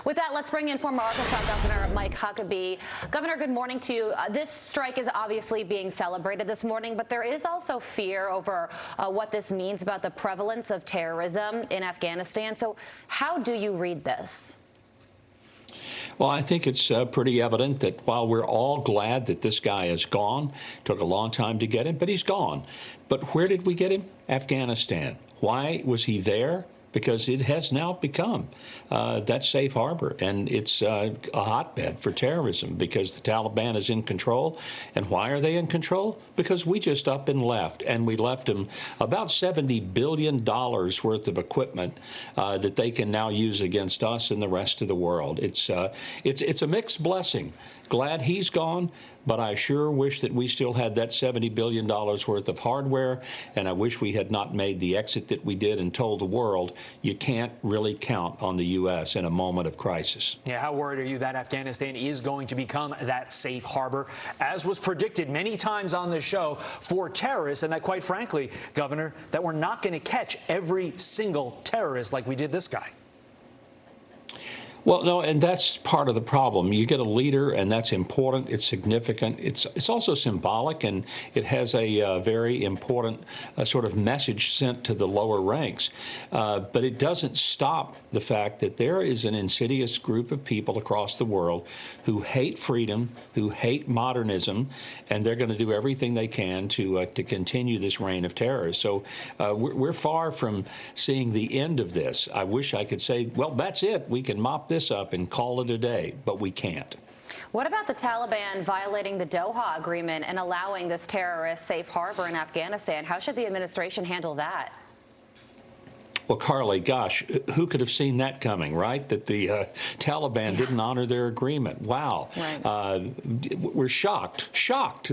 With that, let's bring in former Arkansas Governor Mike Huckabee. Governor, good morning to you. This strike is obviously being celebrated this morning, but there is also fear over what this means about the prevalence of terrorism in Afghanistan. So how do you read this? Well, I think it's pretty evident that while we're all glad that this guy is gone, took a long time to get him, but he's gone. But where did we get him? Afghanistan. Why was he there? Because it has now become that safe harbor, and it's a hotbed for terrorism because the Taliban is in control. And why are they in control? Because we just up and left, and we left them about $70 billion worth of equipment that they can now use against us and the rest of the world. It's a mixed blessing. Glad he's gone, but I sure wish that we still had that $70 billion worth of hardware, and I wish we had not made the exit that we did and told the world you can't really count on the U.S. in a moment of crisis. Yeah, how worried are you that Afghanistan is going to become that safe harbor, as was predicted many times on this show, for terrorists, and that, quite frankly, Governor, that we're not going to catch every single terrorist like we did this guy? Well, no, and that's part of the problem. You get a leader, and that's important. It's significant. It's also symbolic, and it has a very important sort of message sent to the lower ranks. But it doesn't stop the fact that there is an insidious group of people across the world who hate freedom, who hate modernism, and they're going to do everything they can to continue this reign of terror. So we're far from seeing the end of this. I wish I could say, well, that's it. We can mop this up and call it a day, but we can't. What about the Taliban violating the Doha Agreement and allowing this terrorist safe harbor in Afghanistan? How should the administration handle that? Well, Carly, gosh, who could have seen that coming, right? That the Taliban didn't honor their agreement. Wow. Right. We're shocked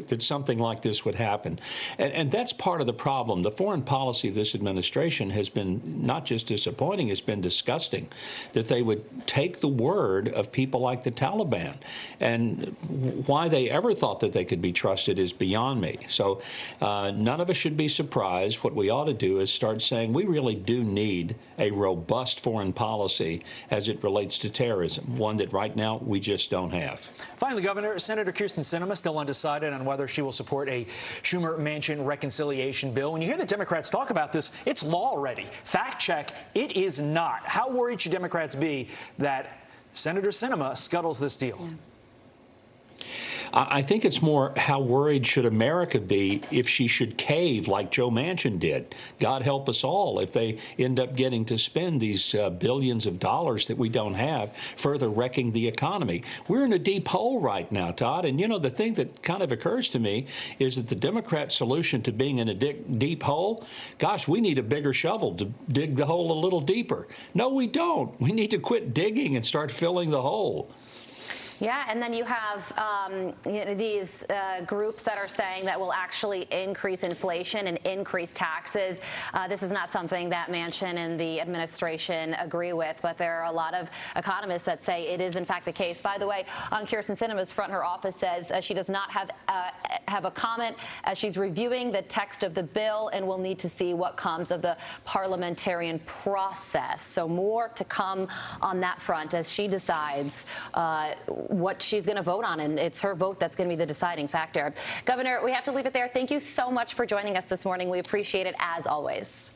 that something like this would happen. And that's part of the problem. The foreign policy of this administration has been not just disappointing, it's been disgusting, that they would take the word of people like the Taliban. And why they ever thought that they could be trusted is beyond me. So none of us should be surprised. What we ought to do is start saying we really do need a robust foreign policy as it relates to terrorism, one that right now we just don't have. Finally, Governor, Senator Kyrsten Sinema still undecided on whether she will support a Schumer-Manchin reconciliation bill. When you hear the Democrats talk about this, it's law already. Fact check, it is not. How worried should Democrats be that Senator Sinema scuttles this deal? Yeah. I think it's more how worried should America be if she should cave like Joe Manchin did. God help us all if they end up getting to spend these billions of dollars that we don't have, further wrecking the economy. We're in a deep hole right now, Todd. And, you know, the thing that kind of occurs to me is that the Democrat solution to being in a deep hole, gosh, we need a bigger shovel to dig the hole a little deeper. No, we don't. We need to quit digging and start filling the hole. Yeah, and then you have these groups that are saying that will actually increase inflation and increase taxes. This is not something that Manchin and the administration agree with, but there are a lot of economists that say it is in fact the case. By the way, on Kyrsten Sinema's front, her office says she does not have a comment as she's reviewing the text of the bill and will need to see what comes of the parliamentarian process. So more to come on that front as she decides what she's going to vote on, and it's her vote that's going to be the deciding factor. Governor, we have to leave it there. Thank you so much for joining us this morning. We appreciate it as always.